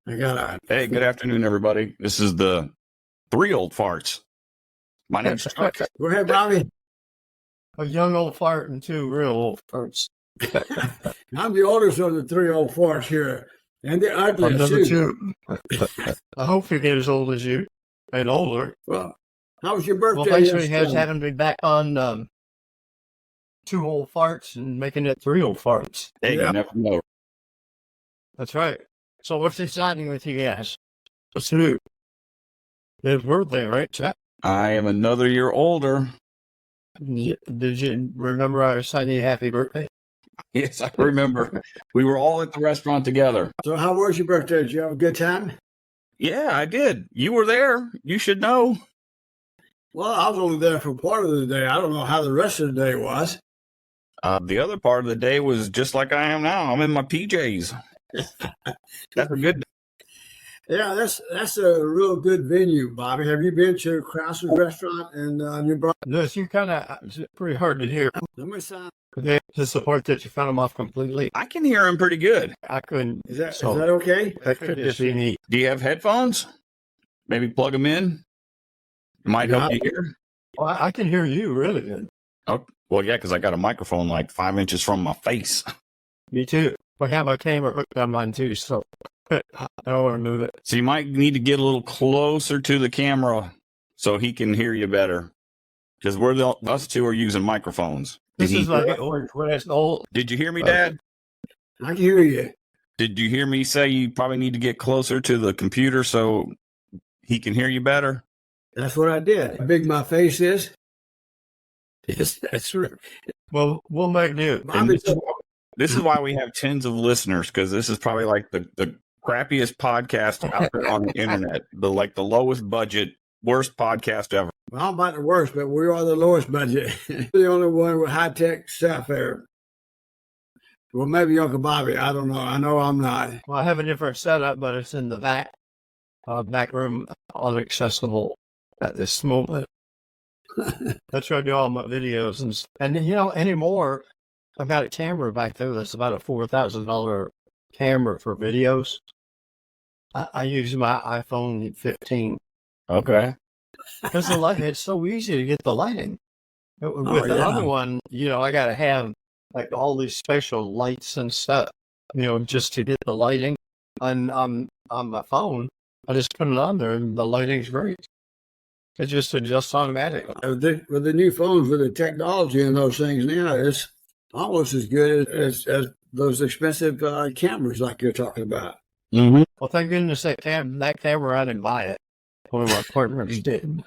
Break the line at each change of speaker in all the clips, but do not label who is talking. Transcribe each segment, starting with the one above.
Hey, good afternoon, everybody. This is the Three Old Farts. My name's Chuck.
Go ahead, Bobby.
A young old fart and two real old farts.
I'm the oldest of the three old farts here, and the
I'm
ugliest
number
too.
two. I hope you get as old as you and older.
Well, how was your
Well,
birthday?
thanks for
yesterday?
having me back on two old farts and making it three old farts.
Hey,
Yeah.
you never know.
That's right. So what's exciting with you guys? What's new? His birthday, right, Chuck?
I am another year older.
Did you remember I was saying happy birthday?
Yes, I remember. We were all at the restaurant together.
So, how was your birthday? Did you have a good time?
Yeah, I did. You were there. You should know.
Well, I was only there for part of the day. I don't know how the rest of the day was.
The other part of the day was just like I am now. I'm in my PJs. That's a good.
Yeah, that's a real good venue, Bobby. Have you been to Krauser's restaurant in New Brunswick?
Yes, you kind of, it's pretty hard to hear.
Let me sign.
Just the part that you found him off completely.
I can hear him pretty good.
I couldn't.
Is that
So-
okay?
That could just be neat.
Do you have headphones? Maybe plug them in. It might help you hear.
Well, I can hear you really good.
Oh, well, yeah, because I got a microphone like 5 inches from my face.
Me too. I have a camera hooked on mine too, so I don't want to move it.
So you might need to get a little closer to the camera so he can hear you better. Because us two are using microphones.
This is like when it's old.
Did you hear me, Dad?
I can hear you.
Did you hear me say you probably need to get closer to the computer so he can hear you better?
That's what I did. How big my face is? Yes, that's right.
Well, we'll make do.
And
Bobby,
this is why we have tens of listeners, because this is probably like the crappiest podcast out there on the internet. The lowest budget, worst podcast ever.
well, how about the worst, but we are the lowest budget. The only one with high-tech stuff there. Well, maybe Uncle Bobby. I don't know. I know I'm not.
Well, I have a different setup, but it's in the back room, inaccessible at this moment. That's where I do all my videos and anymore. I've got a camera back there that's about a $4,000 camera for videos. I use my iPhone 15
Okay.
because the light. It's so easy to get the lighting. With the other one, I got to have like all these special lights and stuff, just to get the lighting. And on my phone, I just put it on there, and the lighting's great. It just adjusts automatically.
With the new phones, with the technology and those things now, it's almost as good as those expensive cameras like you're talking about.
Mm-hmm.
Well, thank goodness that camera, I didn't buy it. One of my partners did.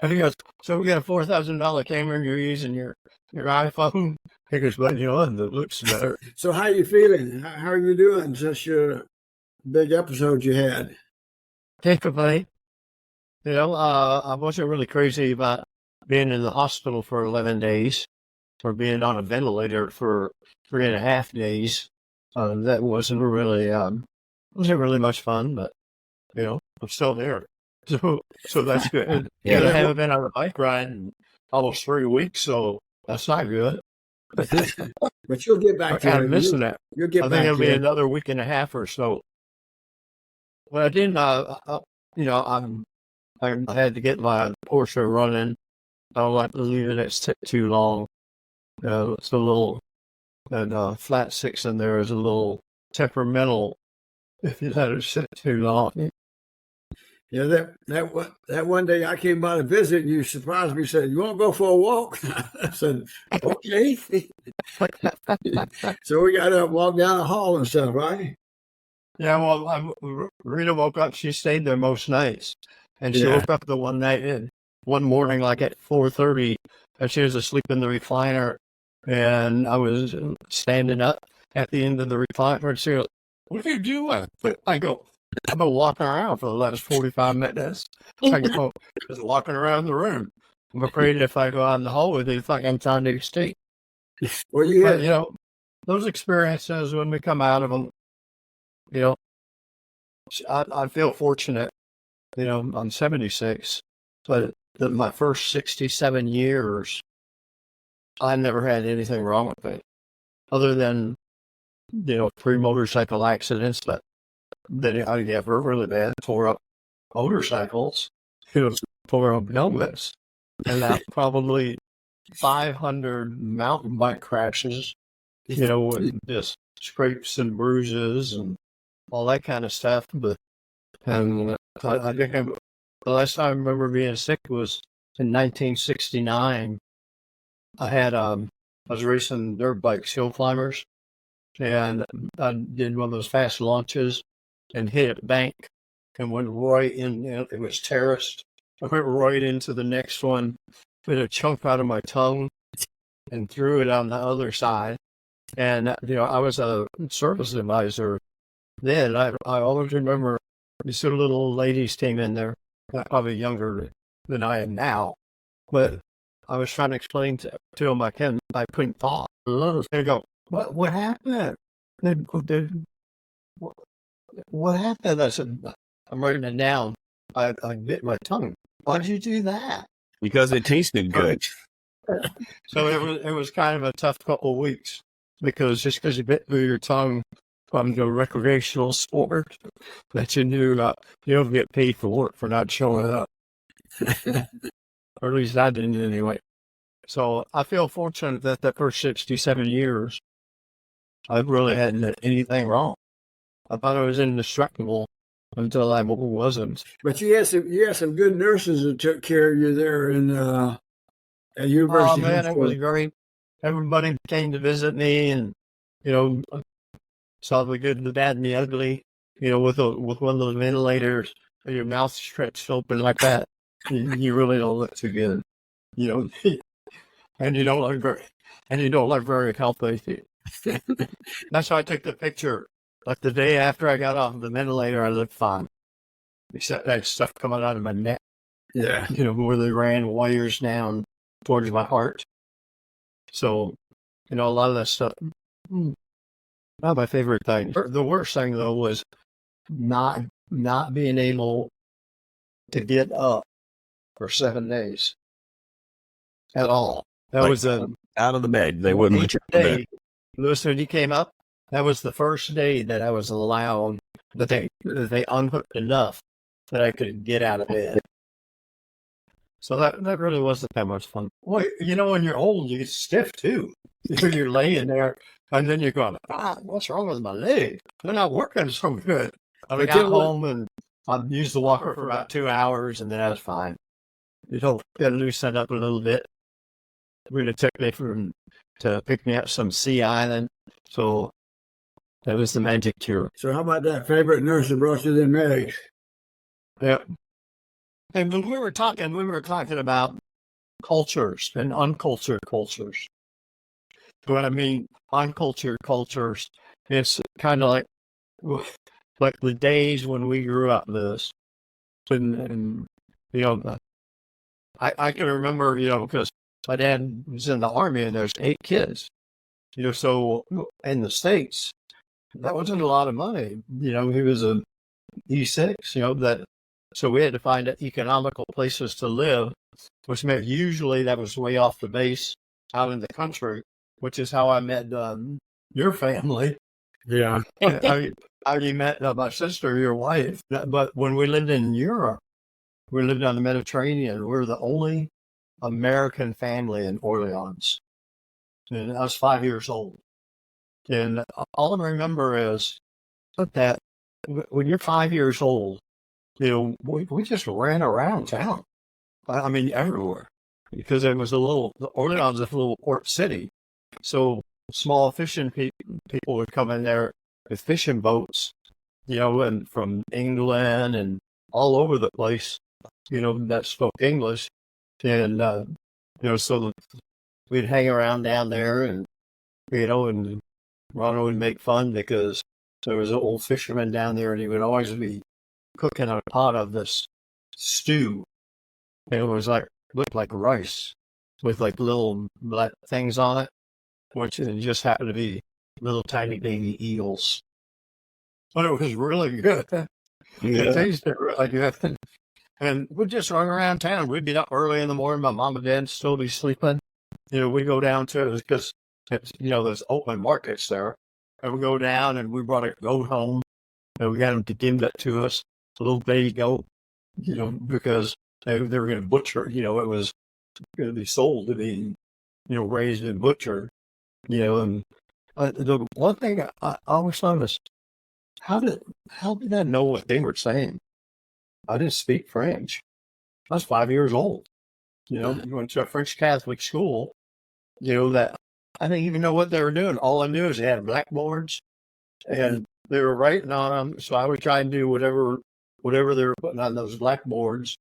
And he goes, so we got a $4,000 camera and you're using your iPhone? He goes, but it looks better.
So how are you feeling? How are you doing since your big episode you had?
Typically, I wasn't really crazy about being in the hospital for 11 days or being on a ventilator for 3.5 days. That wasn't really much fun, but I'm still there. So that's good.
Yeah.
I haven't been on a bike ride in almost 3 weeks, so that's not good.
But you'll get back
I'm
to
kind
it.
of missing that.
You'll get
I
back
think it'll
to
be
it.
another week and a half or so. Well, I didn't. I had to get my Porsche running. I don't like to leave it too long. It's a little, and flat six in there is a little temperamental if you let it sit too long.
Yeah, that one day I came by to visit and you surprised me, said, "You want to go for a walk?" I said, "Okay." So we got to walk down the hall and stuff, right?
Yeah, well, Rita woke up. She stayed there most nights, and she
Yeah.
woke up the one night and one morning, like at 4:30, and she was asleep in the recliner, and I was standing up at the end of the recliner, and she goes, "What are you doing?" I go, "I've been walking around for the last 45 minutes." I go, "Just walking around the room. I'm afraid if I go out in the hallway, they think I'm trying to escape."
Well, you
But
had,
those experiences when we come out of them, I feel fortunate. I'm 76, but my first 67 years, I never had anything wrong with it, other than 3 motorcycle accidents. But that I ever really bad tore up motorcycles. It was tore up helmets, and that probably 500 mountain bike crashes. With just scrapes and bruises and all that kind of stuff. But I think the last time I remember being sick was in 1969. I was racing dirt bikes, hill climbers, and I did one of those fast launches and hit a bank and went right in. It was terraced. I went right into the next one, bit a chunk out of my tongue, and threw it on the other side. And I was a service advisor then. I always remember these little old ladies came in there, probably younger than I am now, but I was trying to explain to them I couldn't talk. They go, what happened? What happened? I said, I'm writing it down. I bit my tongue. Why did you do that?
Because it tasted good.
So it was kind of a tough couple of weeks because just because you bit through your tongue from the recreational sport that you knew you don't get paid for it for not showing up. Or at least I didn't anyway. So I feel fortunate that the first 67 years, I really hadn't done anything wrong. I thought I was indestructible until I wasn't.
But you had some good nurses that took care of you there at University.
Oh man, it was great. Everybody came to visit me, and saw the good, the bad, and the ugly. With one of the ventilators, your mouth stretched open like that, you really don't look too good. And you don't look very healthy. That's why I took the picture. Like the day after I got off the ventilator, I looked fine. Except that stuff coming out of my neck.
Yeah.
Where they ran wires down towards my heart. So, a lot of that stuff, not my favorite thing. The worst thing, though, was not being able to get up for 7 days at all. That was
out of the bed. They wouldn't let you out of bed.
Lewis, when he came up, that was the first day that I was allowed, that they unhooked enough that I could get out of bed. So that really wasn't that much fun. Well, when you're old, you get stiff too. You're laying there, and then you're going, what's wrong with my leg? They're not working so good. I got home, and I used the walker for about 2 hours, and then I was fine. Got loosened up a little bit. Really took me to pick me up some Sea Island. So that was the magic cure.
So how about that favorite nurse that brought you them eggs?
Yeah. And when we were talking about cultures and uncultured cultures. What I mean, uncultured cultures, it's kind of like the days when we grew up, Liz. And I can remember, because my dad was in the Army and there's 8 kids. So in the States, that wasn't a lot of money. He was a E6, so we had to find economical places to live, which meant usually that was way off the base out in the country, which is how I met your family.
Yeah.
I already met my sister, your wife. But when we lived in Europe, we lived on the Mediterranean. We were the only American family in Orleans. And I was 5 years old. And all I remember is that when you're 5 years old, we just ran around town. I mean, everywhere. Because Orleans is a little port city. So small fishing people would come in there with fishing boats, and from England and all over the place, that spoke English. And, so we'd hang around down there and Ronald would make fun because there was an old fisherman down there and he would always be cooking a pot of this stew. And it was looked like rice with little black things on it, which just happened to be little tiny baby eels. But it was really good. Yeah. It tasted really good. And we'd just run around town. We'd be up early in the morning. My mom and dad still be sleeping. We go down to it because, there's open markets there. And we go down and we brought a goat home. and we got them to give that to us, a little baby goat, because they were going to butcher. It was going to be sold to be, raised and butchered. And the one thing I always thought was, how did I know what they were saying? I didn't speak French. I was 5 years old. Went to a French Catholic school. That I didn't even know what they were doing. All I knew is they had blackboards, and they were writing on them. So I would try and do whatever they were putting on those blackboards,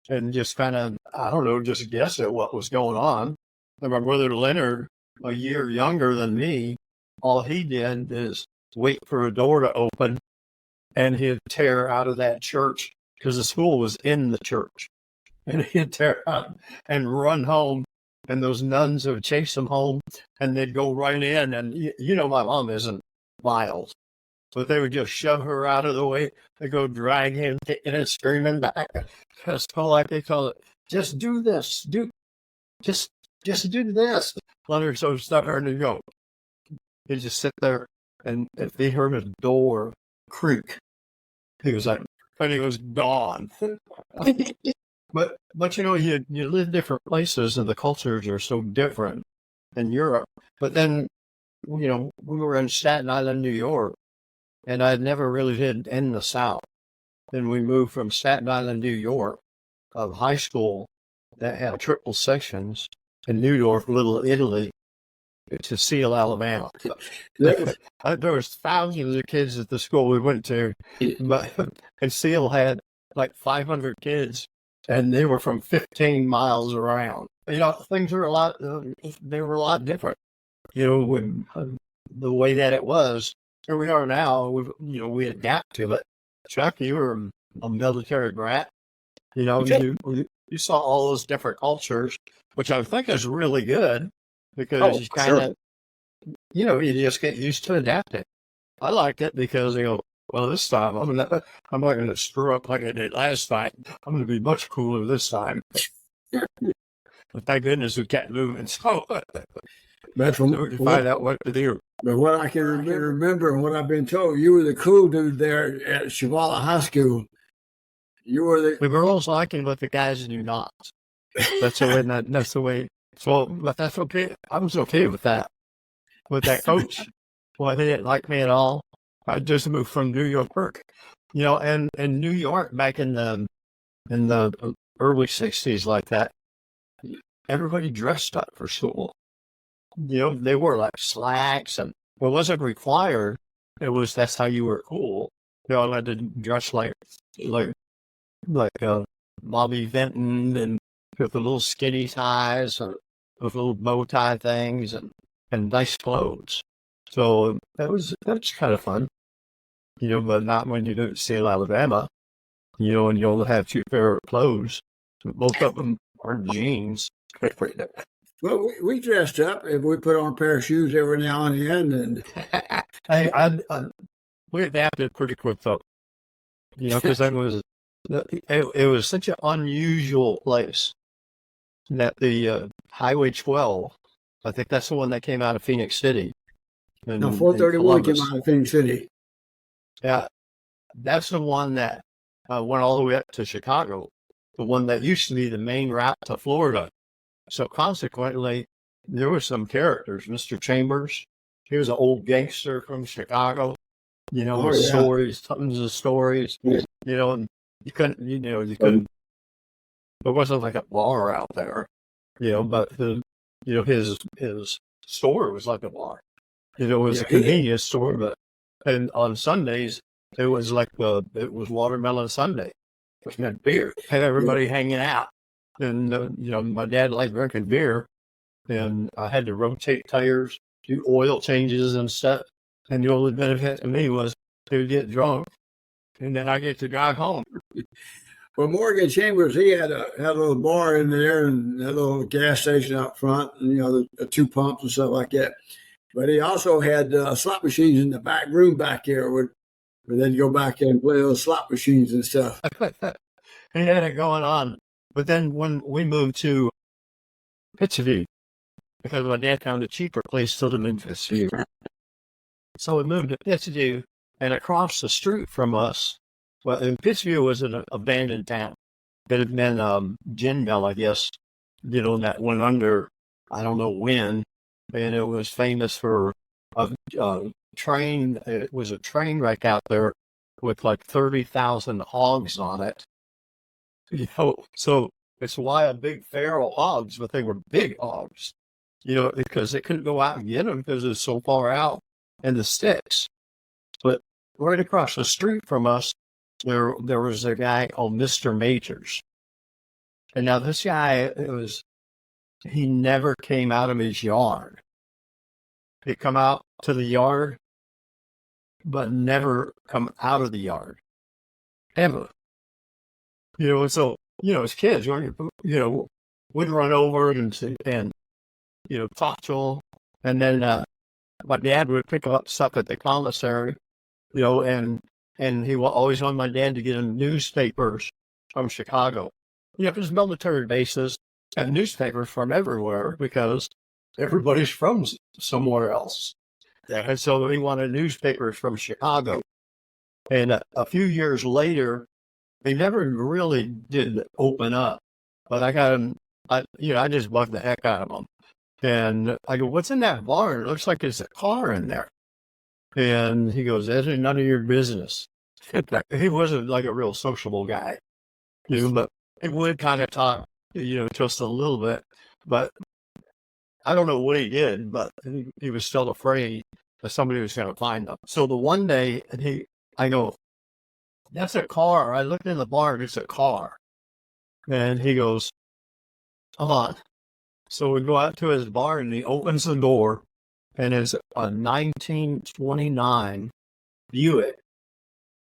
and just kind of, I don't know, just guess at what was going on. And my brother Leonard, a year younger than me, all he did is wait for a door to open, and he'd tear out of that church because the school was in the church, and he'd tear out and run home. And those nuns would chase him home, and they'd go right in. And my mom isn't wild, but they would just shove her out of the way. They go drag him, kicking and screaming back. Just like they call it, just do this, just do this. Leonard so started to go. He'd just sit there, and if he heard a door creak, he was like, and he was gone. But you live different places, and the cultures are so different in Europe. But then, we were in Staten Island, New York, and I had never really been in the South. Then we moved from Staten Island, New York, of high school that had triple sections in New York, Little Italy, to Seal, Alabama. There was thousands of kids at the school we went to, and Seal had like 500 kids. And they were from 15 miles around. Things were they were a lot different. When, the way that it was. Here we are now, we adapt to it. Chuck, you were a military brat. You saw all those different cultures, which I think is really good because you kind of, you just get used to adapting. I liked it because, well, this time I'm not going to screw up like I did last time. I'm going to be much cooler this time. But thank goodness we kept moving. So
But from
we can find out what to do.
But what I can remember and what I've been told, you were the cool dude there at Chevala High School. You were the.
We girls like it, but the guys do not. That's the way. That's the way. So, but that's okay. I was okay with that. With that coach, well, they didn't like me at all. I just moved from New York, and in New York back in the early '60s, like that. Everybody dressed up for school. They wore like slacks, and it wasn't required. That's how you were cool. They all had to dress like Bobby Vinton, and with the little skinny ties and with little bow tie things and nice clothes. So that's kind of fun. But not when you do it Seal, Alabama. And you only have two pair of clothes. Both of them are jeans.
Well, we dressed up and we put on a pair of shoes every now and then. And
we adapted pretty quick though. Because it was such an unusual place that the Highway 12, I think that's the one that came out of Phoenix City.
No, 431 came out of Phoenix City.
Yeah, that's the one that went all the way up to Chicago, the one that used to be the main route to Florida. So consequently, there were some characters. Mr. Chambers, he was an old gangster from Chicago, with stories, tons of stories, and you couldn't, there wasn't like a bar out there, but his store was like a bar. It was a convenience store, and on Sundays, it was Watermelon Sunday. We had beer, had everybody hanging out. And, my dad liked drinking beer, and I had to rotate tires, do oil changes and stuff. And the only benefit to me was to get drunk, and then I get to drive home.
Well, Morgan Chambers, he had a little bar in there and a little gas station out front, and, the two pumps and stuff like that. But he also had slot machines in the back room back there where they'd go back there and play those slot machines and stuff.
He had it going on. But then when we moved to Pittsview, because my dad found a cheaper place to live in Pittsview. So we moved to Pittsview, And across the street from us, well, and Pittsview was an abandoned town. It had been gin mill, I guess, that went under, I don't know when, and it was famous for a train. It was a train wreck out there with like 30,000 hogs on it. So it's why a big feral hogs, but they were big hogs, because they couldn't go out and get them because it's so far out in the sticks. But right across the street from us, there was a guy called Mr. Majors. And now this guy, he never came out of his yard. He'd come out to the yard, but never come out of the yard. Ever. So, as kids, we'd run over and talk to him. And then my dad would pick up stuff at the commissary, and he always wanted my dad to get him newspapers from Chicago. Because military bases and newspapers from everywhere because everybody's from somewhere else. Yeah. And so he wanted newspapers from Chicago. And a few years later, they never really did open up. But I got him, I just bugged the heck out of them. And I go, what's in that barn? It looks like there's a car in there. And he goes, that ain't none of your business. He wasn't like a real sociable guy, but he would kind of talk, just a little bit. But I don't know what he did, but he was still afraid that somebody was going to find him. So the one day, I go, that's a car. I looked in the barn, it's a car. And he goes, come on. So we go out to his barn and he opens the door and it's a 1929 Buick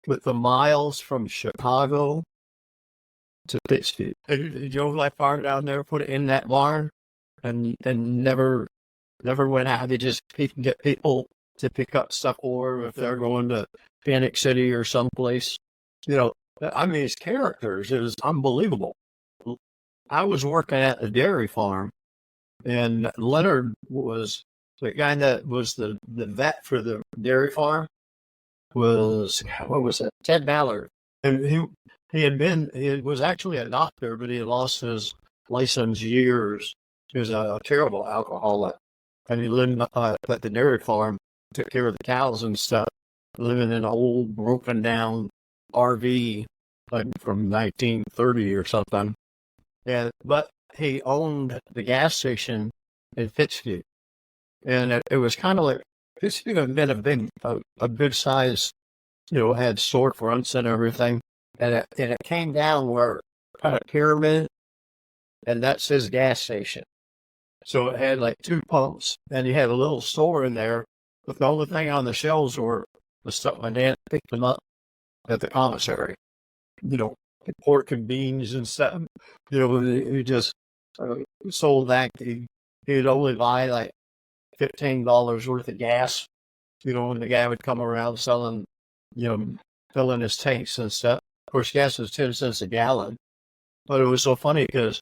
with the miles from Chicago to Pittsfield. He drove that car down there, put it in that barn, and never went out. They just get people to pick up stuff, or if they're going to Panic City or someplace. His characters is unbelievable. I was working at a dairy farm, and Leonard was the guy that was the vet for the dairy farm. Was Ted Ballard, and he was actually a doctor, but he had lost his license years. He was a terrible alcoholic, and he lived at the dairy farm, took care of the cows and stuff, living in an old broken down RV like from 1930 or something. But he owned the gas station in Pittsfield, and it was kind of like Pittsfield had been a good size, had storefronts and everything. And it came down where kind of pyramid, and that's his gas station. So it had like 2 pumps, and he had a little store in there, but the only thing on the shelves were the stuff my dad picked them up at the commissary. Pork and beans and stuff. He just sold that. He'd only buy like $15 worth of gas, and the guy would come around selling, filling his tanks and stuff. Of course, gas was 10 cents a gallon. But it was so funny because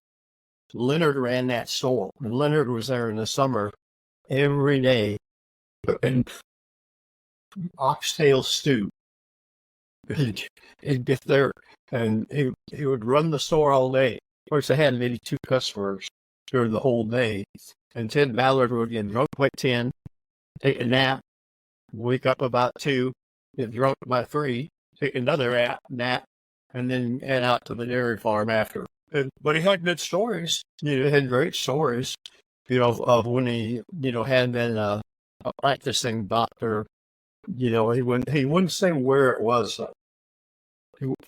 Leonard ran that store. And Leonard was there in the summer every day. And oxtail stew. He'd get there and he would run the store all day. Of course, they had maybe 2 customers during the whole day. And Ted Ballard would get drunk by 10, take a nap, wake up about 2, get drunk by 3, take another nap, and then head out to the dairy farm after. But he had good stories. He had great stories, of when he, had been a practicing doctor. He wouldn't say where it was.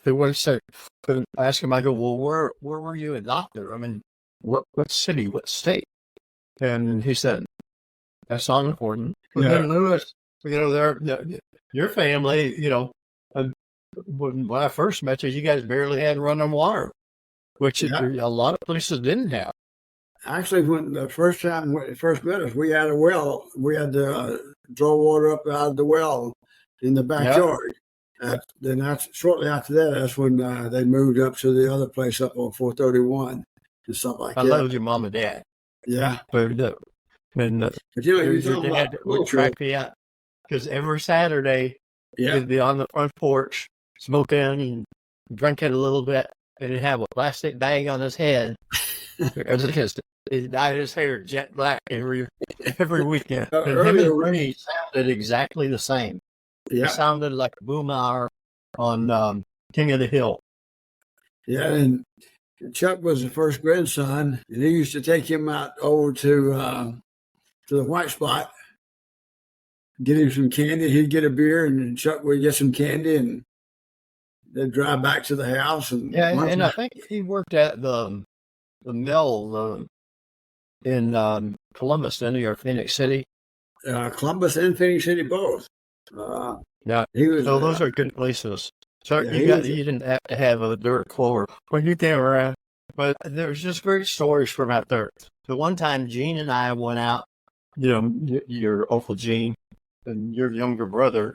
He wouldn't say. But I asked him, I go, well, where were you a doctor? I mean, what city, what state? And he said, that's not important. Yeah. Lewis, your family, when I first met you guys barely had running water, which a lot of places didn't have.
Actually, when the first time when it first met us, we had a well. We had to draw water up out of the well in the backyard. Yep. Then shortly after that, that's when they moved up to the other place up on 431 and stuff like that.
I love your mom and dad.
Yeah.
But your dad would track me out because every Saturday
Yeah.
He'd be on the front porch smoking and drinking a little bit, and he'd have a plastic bag on his head. He dyed his hair jet black every weekend. And him
Earlier,
and Ray sounded exactly the same.
yeah,
It sounded like Boomhauer on King of the Hill.
yeah, and Chuck was the first grandson, and he used to take him out over to the White Spot, get him some candy. He'd get a beer, and Chuck would get some candy, and they'd drive back to the house. And
Yeah, and I think he worked at the mill in Columbus, then, or Phoenix City.
Columbus and Phoenix City both.
Yeah,
He was.
so those are good places. So
Yeah,
you didn't have to have a dirt floor when you came around. But there's just great stories from out there. The one time Gene and I went out, your Uncle Gene and your younger brother,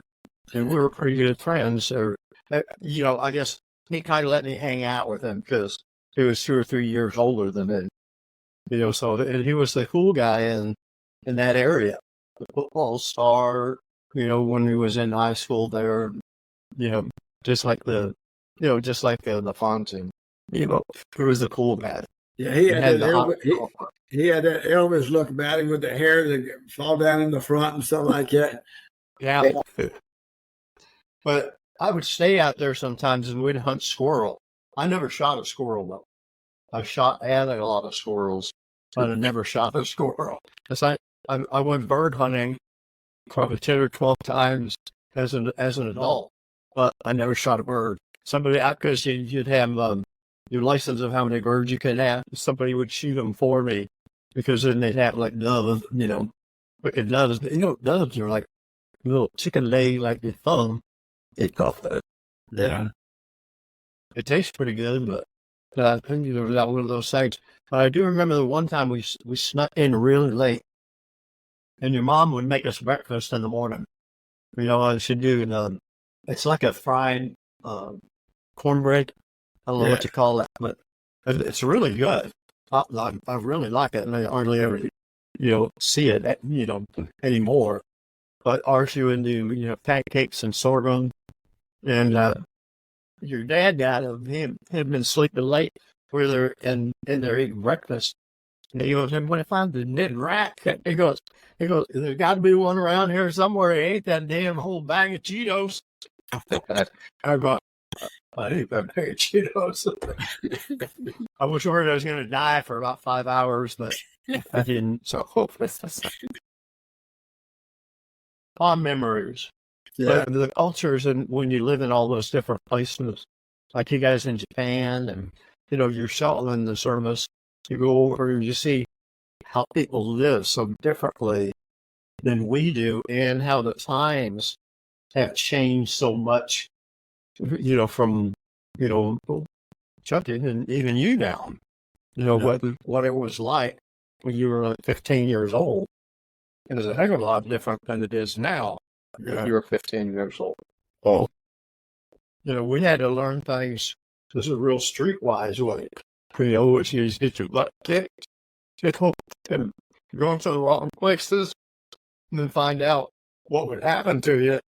and we were pretty good friends. So, I guess he kind of let me hang out with him because he was 2 or 3 years older than me. And he was the cool guy in that area, the football star. When he was in high school there, just like the Fontaine. He was the cool guy.
Yeah, he had
the
he had that Elvis look about him with the hair that fall down in the front and stuff like that.
Yeah. But I would stay out there sometimes and we'd hunt squirrel. I never shot a squirrel though. I had a lot of squirrels, but I never shot a squirrel. I went bird hunting probably 10 or 12 times as an adult, but I never shot a bird. Because you'd have your license of how many birds you could have. Somebody would shoot them for me because then they'd have like doves, wicked doves. Doves are like little chicken leg like your thumb. It caught that.
Yeah.
It tastes pretty good, but I think it was not one of those things. But I do remember the one time we snuck in really late, and your mom would make us breakfast in the morning. What she'd do, it's like a fried cornbread. I don't know what you call that, but it's really good. I really like it, and I hardly ever, see it, anymore. But she would do, pancakes and sorghum, and your dad got him. He had been sleeping late, where they're in there eating breakfast. And he goes, "And when I find the dead rat," he goes, "There's got to be one around here somewhere. He ate that damn whole bag of Cheetos." I got. I ate that bag of Cheetos. I was worried I was going to die for about 5 hours, but I didn't. So, fond memories.
Yeah.
But the cultures, and when you live in all those different places, like you guys in Japan, and you're shuttle in the service, you go over and you see how people live so differently than we do, and how the times have changed so much. From Chuck and even you now, what it was like when you were like 15 years old. It is a heck of a lot different than it is now.
Yeah.
You were 15 years old.
Oh,
We had to learn things. This is a real streetwise way. It's easy to get your butt kicked, get hooked, and go into the wrong places, and then find out what would happen to you.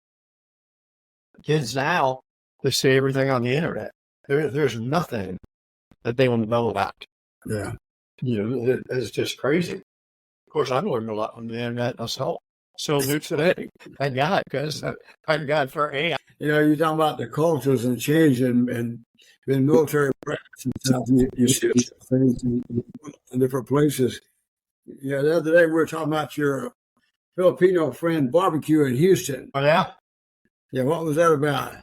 Kids now, they see everything on the internet. There's nothing that they don't know about.
Yeah.
It's just crazy. Of course, I've learned a lot on the internet myself. So do today. Thank God, because thank God for AI.
You're talking about the cultures and change and in military practice and stuff. You see things in different places. The other day we were talking about your Filipino friend barbecue in Houston.
Oh, yeah?
Yeah, what was that about?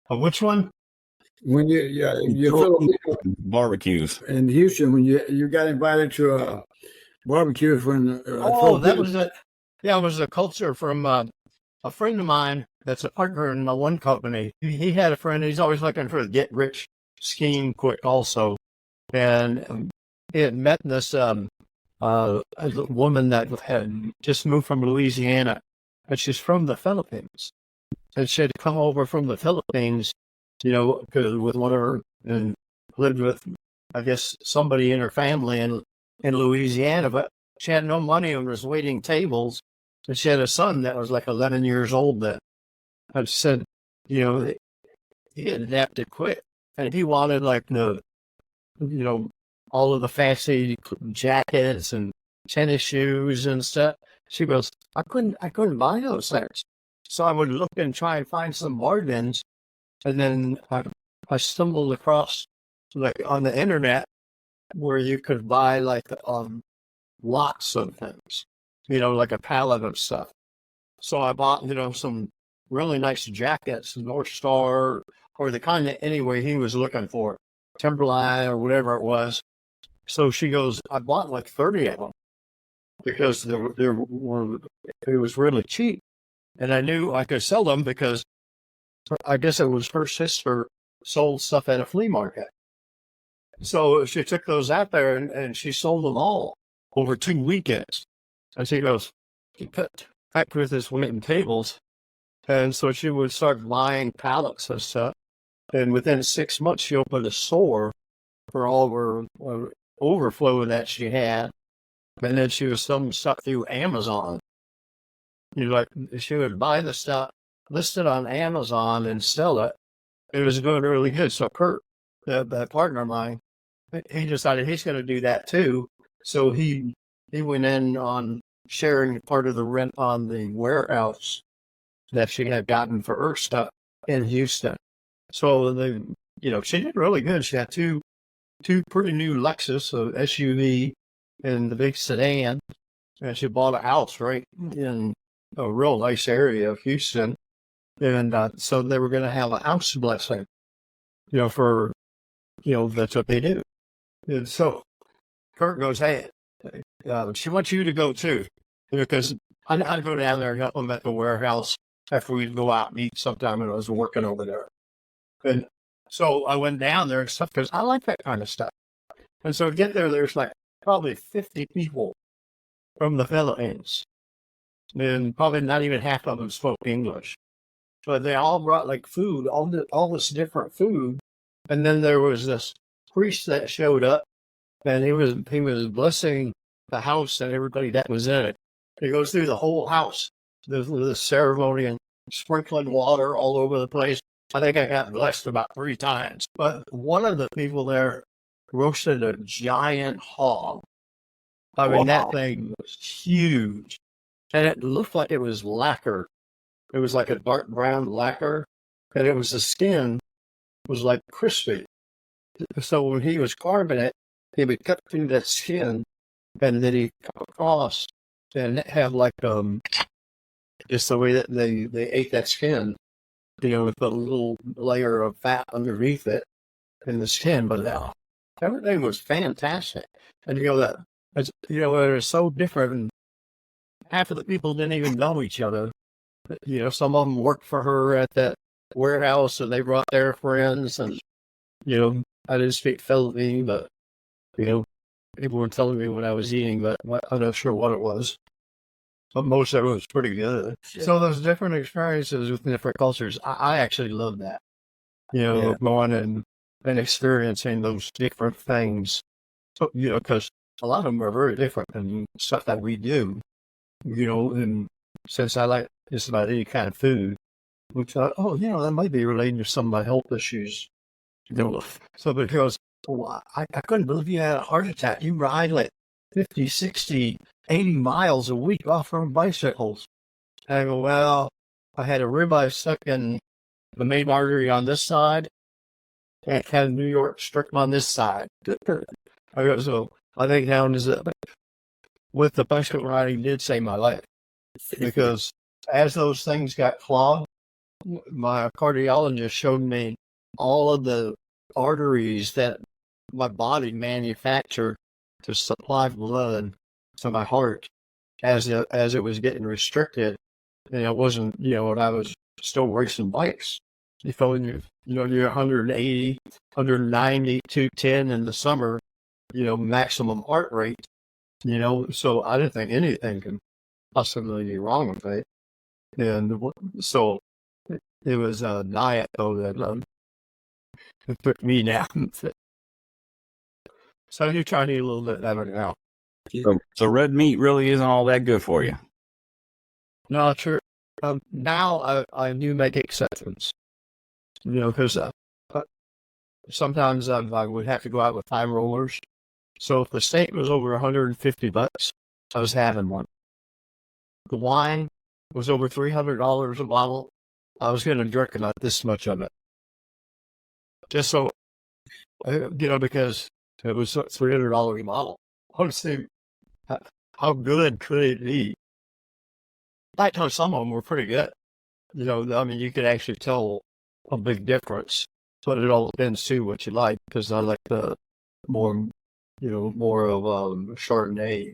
Which one?
When you Filipino
barbecues.
in Houston, when you got invited to a barbecue when
that was it. Yeah, it was a culture from a friend of mine that's a partner in my one company. He had a friend. He's always looking for the get rich scheme quick also. And he had met this a woman that had just moved from Louisiana, but she's from the Philippines. And she had come over from the Philippines, with one of her, and lived with, I guess, somebody in her family in Louisiana, but she had no money and was waiting tables. And she had a son that was like 11 years old then. I said, you know, he adapted quick, and he wanted like all of the fancy jackets and tennis shoes and stuff. She goes, I couldn't buy those things. So I would look and try and find some bargains. And then I stumbled across like on the internet where you could buy like lots of things, like a pallet of stuff. So I bought, some really nice jackets, North Star, or the kind that anyway he was looking for, Timberline or whatever it was. So she goes, I bought like 30 of them because it was really cheap. And I knew I could sell them because I guess it was her sister sold stuff at a flea market. So she took those out there and she sold them all over 2 weekends. And she goes, he put back with his wooden tables. And so she would start buying pallets of stuff. And within 6 months, she opened a store for all of her overflow that she had. And then she was selling stuff through Amazon. She would buy the stuff, list it on Amazon, and sell it. It was doing really good. So Kurt, that partner of mine, he decided he's going to do that too. So he went in on sharing part of the rent on the warehouse that she had gotten for her stuff in Houston. So she did really good. She had two pretty new Lexus, a SUV, and the big sedan, and she bought a house right in a real nice area of Houston. And so they were going to have a house blessing, that's what they do. And so Kurt goes, hey, she wants you to go too, because I go down there and help them at the warehouse after we'd go out and eat sometime when I was working over there. And so I went down there and stuff because I like that kind of stuff. And so to get there, there's like probably 50 people from the Philippines. And probably not even half of them spoke English. But they all brought like food, all this different food. And then there was this priest that showed up, and he was blessing the house and everybody that was in it. He goes through the whole house, the ceremony, and sprinkling water all over the place. I think I got blessed about 3 times. But one of the people there roasted a giant hog. I mean, that thing was huge. And it looked like it was lacquer. It was like a dark brown lacquer. And the skin was like crispy. So when he was carving it, he would cut through that skin, and then he'd cut across and have like, just the way that they ate that skin, with a little layer of fat underneath it in the skin. But now everything was fantastic. And it was so different. And half of the people didn't even know each other. Some of them worked for her at that warehouse, and they brought their friends. And, I didn't speak Philippine, but, people were telling me what I was eating, but I'm not sure what it was. But most of it was pretty good. Yeah. So those different experiences with different cultures, I actually love that. Going and experiencing those different things. So, because a lot of them are very different than stuff that we do. And since I like just about any kind of food, we thought, that might be related to some of my health issues. So because I couldn't believe you had a heart attack. You ride like 50, 60, 80 miles a week off on bicycles. And I go, well, I had a ribeye stuck in the main artery on this side, and had New York strip on this side. I go, so I think down is with the bicycle riding did save my life, because as those things got clogged, my cardiologist showed me all of the arteries that my body manufactured to supply blood to my heart as it was getting restricted. And it wasn't, when I was still racing bikes. When you're 180, 190, 210 in the summer, maximum heart rate, so I didn't think anything could possibly be wrong with it. And so it was a diet, though, that took me down. So you're trying to eat a little bit better now.
So red meat really isn't all that good for you.
No, Now I do make exceptions, because sometimes I would have to go out with high rollers. So if the steak was over $150, I was having one. The wine was over $300 a bottle. I was going to drink about this much of it. Just so, because it was $300 a bottle. I was thinking, how good could it be? I know some of them were pretty good. You could actually tell a big difference. But it all depends too what you like, because I like the more of Chardonnay,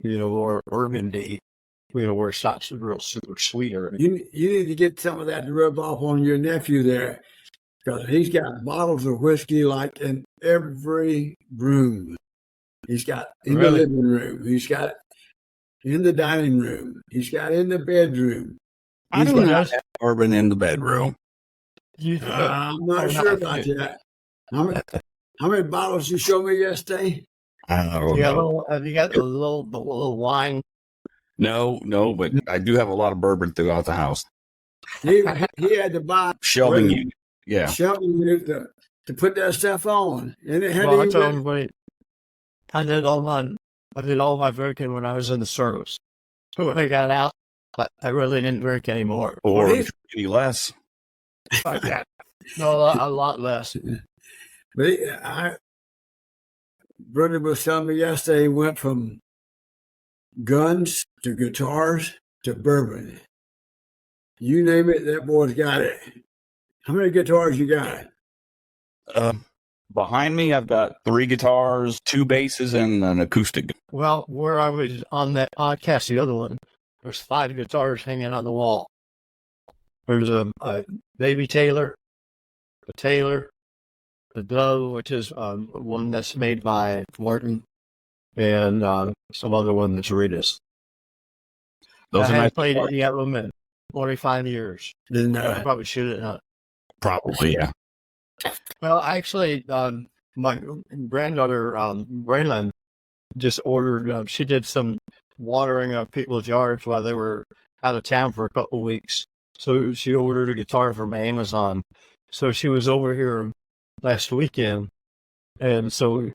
or Burgundy, where it's not real super sweet or anything.
You need to get some of that to rub off on your nephew there, because he's got bottles of whiskey like in every room. He's got in the living room. He's got in the dining room. He's got in the bedroom.
I don't have bourbon in the bedroom.
I'm not sure about that. How many bottles you showed me yesterday?
I don't know.
Have you got the little wine?
No, but I do have a lot of bourbon throughout the house.
He had to buy
Shelving unit. Yeah.
Shelving unit to put that stuff on. And it had
I told everybody, I did all my drinking when I was in the service. So when I got out, I really didn't drink anymore.
Or any less.
No, a lot less.
But Brendan was telling me yesterday he went from guns to guitars to bourbon. You name it, that boy's got it. How many guitars you got?
Behind me, I've got 3 guitars, 2 basses, and an acoustic.
Well, where I was on that podcast, the other one, there's 5 guitars hanging on the wall. There's a Baby Taylor, a Taylor, the Dove, which is one that's made by Martin, and some other one that's Ritas.
Those
I
are
haven't played any of them in 45 years. I probably should have.
Probably, yeah.
Well, actually, my granddaughter, Braylon, just ordered, she did some watering of people's yards while they were out of town for a couple of weeks. So she ordered a guitar from Amazon. So she was over here last weekend. And so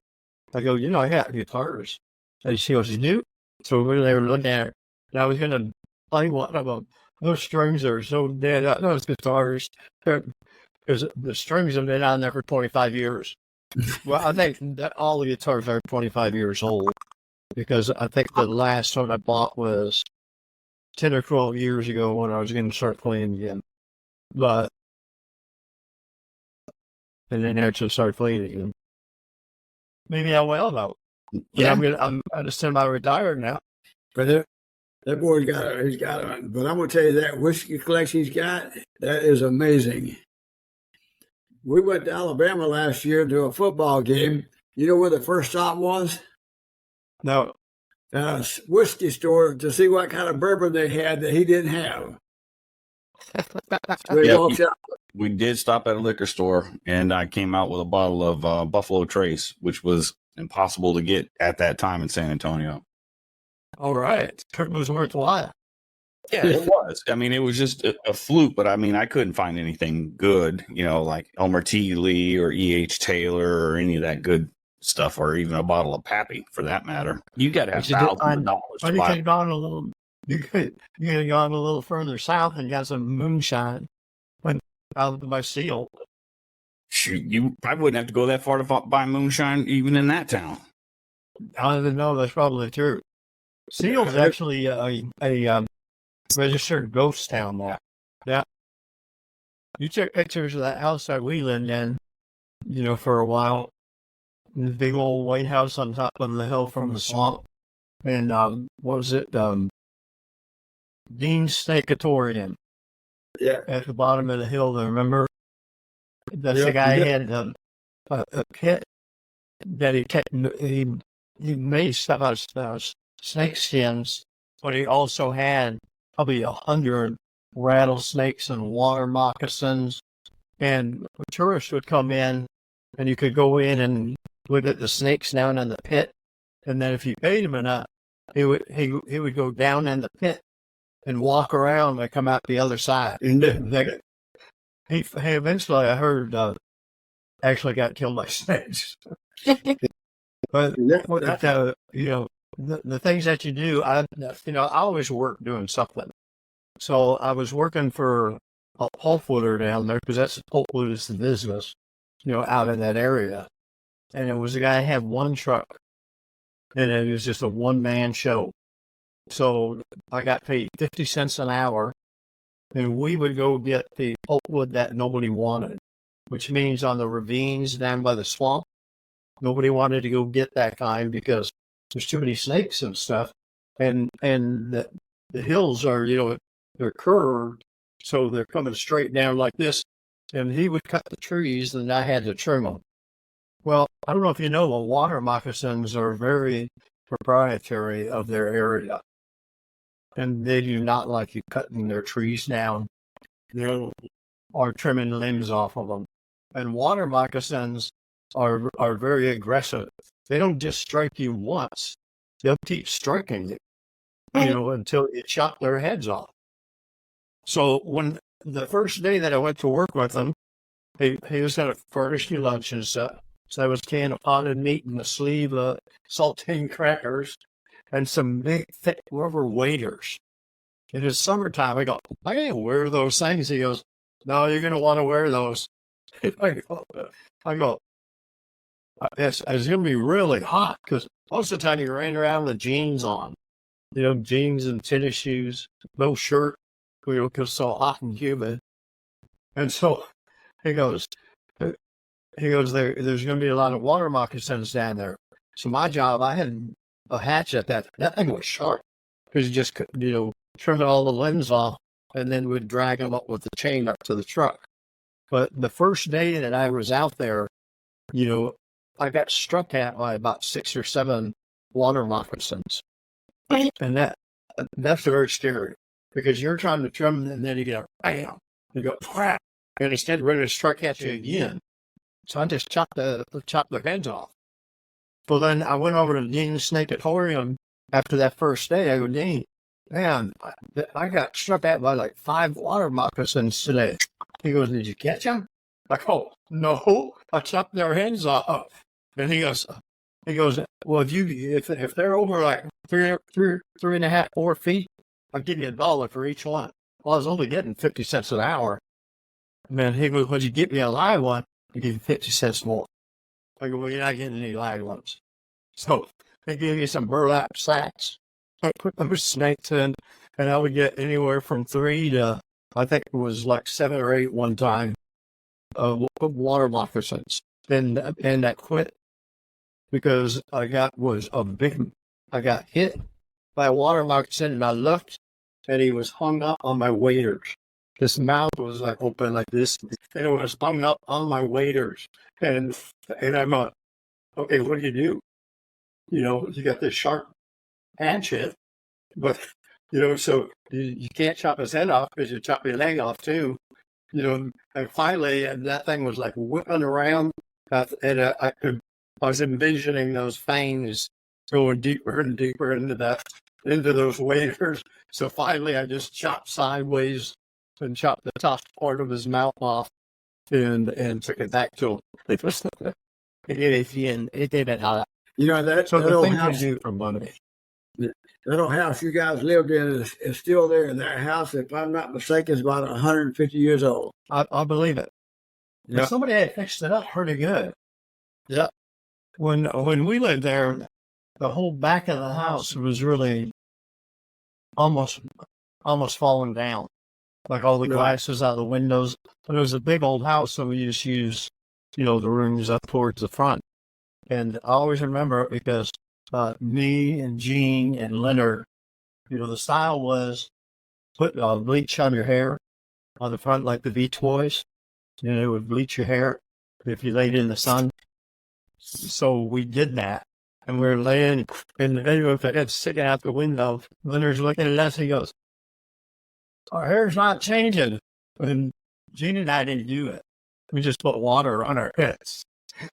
I go, I got guitars. And she goes, you do? So they were looking at it. And I was going to play one of them. Those strings are so dead. Those guitars, because the strings have been on there for 25 years. Well, I think that all the guitars are 25 years old, because I think the last one I bought was 10 or 12 years ago when I was going to start playing again. And then I just started playing again. Maybe I will, though. Yeah. I'm going to semi-retired now.
But that boy's he's got it. But I'm going to tell you, that whiskey collection he's got, that is amazing. We went to Alabama last year to a football game. You know where the first stop was?
No.
A whiskey store to see what kind of bourbon they had that he didn't have. So
we did stop at a liquor store, and I came out with a bottle of Buffalo Trace, which was impossible to get at that time in San Antonio.
All right. It was worthwhile.
Yeah, it was. I mean, it was just a fluke, but I mean, I couldn't find anything good, like Elmer T. Lee or E.H. Taylor or any of that good stuff, or even a bottle of Pappy for that matter. You got to have thousands of dollars.
You could have gone a little further south and got some moonshine. Went out by Seal.
Shoot, you probably wouldn't have to go that far to buy moonshine even in that town.
I don't even know. That's probably true. Seal's actually a registered ghost town now. Yeah. You took pictures of that house that we lived in, for a while. The big old white house on top of the hill from the swamp. And what was it? Dean's Snakeatorium.
Yeah.
At the bottom of the hill, remember? That's the guy had a pit that he made stuff out of snake skins, but he also had probably 100 rattlesnakes and water moccasins. And tourists would come in, and you could go in and look at the snakes down in the pit. And then if you paid him enough, he would go down in the pit and walk around and come out the other side. He eventually, I heard, actually got killed by snakes. But the things that you do, I always work doing something. So I was working for a pulp fooder down there because that's pulp wood is the business, out in that area. And it was a guy who had one truck, and it was just a one-man show. So I got paid 50 cents an hour, and we would go get the pulp wood that nobody wanted, which means on the ravines down by the swamp, nobody wanted to go get that kind because there's too many snakes and stuff. And the hills are, they're curved, so they're coming straight down like this. And he would cut the trees, and I had to trim them. Well, I don't know if you know, but water moccasins are very proprietary of their area. And they do not like you cutting their trees down or trimming limbs off of them. And water moccasins are very aggressive. They don't just strike you once. They'll keep striking you, until you chop their heads off. So when the first day that I went to work with him, he was going to furnish me lunch and stuff. So there was a can of potted meat and a sleeve of saltine crackers and some big, thick rubber waders. It is summertime. I go, I can't wear those things. He goes, no, you're going to want to wear those. I go, it's going to be really hot because most of the time you're running around with jeans on. Jeans and tennis shoes, no shirt, because it's so hot and humid. And so he goes, there's going to be a lot of water moccasins down there. So my job, I had a hatchet that thing was sharp because you just, trim all the limbs off and then would drag them up with the chain up to the truck. But the first day that I was out there, I got struck at by about 6 or 7 water moccasins. And that's very scary because you're trying to trim them and then you get a bam, you go crap, and instead ready to struck at you again. So I just chopped their heads off. Well, then I went over to Dean's Snake-atorium after that first day. I go, Dean, man, I got struck at by like 5 water moccasins today. He goes, did you catch them? I go, no, I chopped their heads off. And he goes, well, if they're over like 3.5, 4 feet, I'll give you $1 for each one. Well, I was only getting 50 cents an hour. And then he goes, would you get me a live one? I'll give you 50 cents more. I go, well, you're not getting any live ones. So they give you some burlap sacks. I put those snakes in, and I would get anywhere from 3 to, I think it was like 7 or 8 one time, water moccasins. And that quit because I got hit by a water moccasin, and I looked, and he was hung up on my waders. His mouth was like open like this, and it was hung up on my waders. And I'm like, okay, what do you do? You got this sharp hatchet, but, so you can't chop his head off because you chop your leg off too. And finally, that thing was like whipping around, and I was envisioning those fangs going deeper and deeper into those waders. So finally, I just chopped sideways and chopped the top part of his mouth off and took it back to him. It did it out.
So
the thing I do for money.
That old house you guys lived in is still there. And that house, if I'm not mistaken, is about 150 years old.
I believe it. Yeah. Somebody had fixed it up pretty good. Yeah. When we lived there, the whole back of the house was really almost falling down. Like all the glasses out of the windows. But it was a big old house, so we just used, the rooms up towards the front. And I always remember it because me and Gene and Leonard, the style was put bleach on your hair on the front like the Beach Boys. It would bleach your hair if you laid in the sun. So we did that. And we were laying in the video with the head sticking out the window. Leonard's looking at us, he goes, our hair's not changing. And Gene and I didn't do it. We just put water on our heads.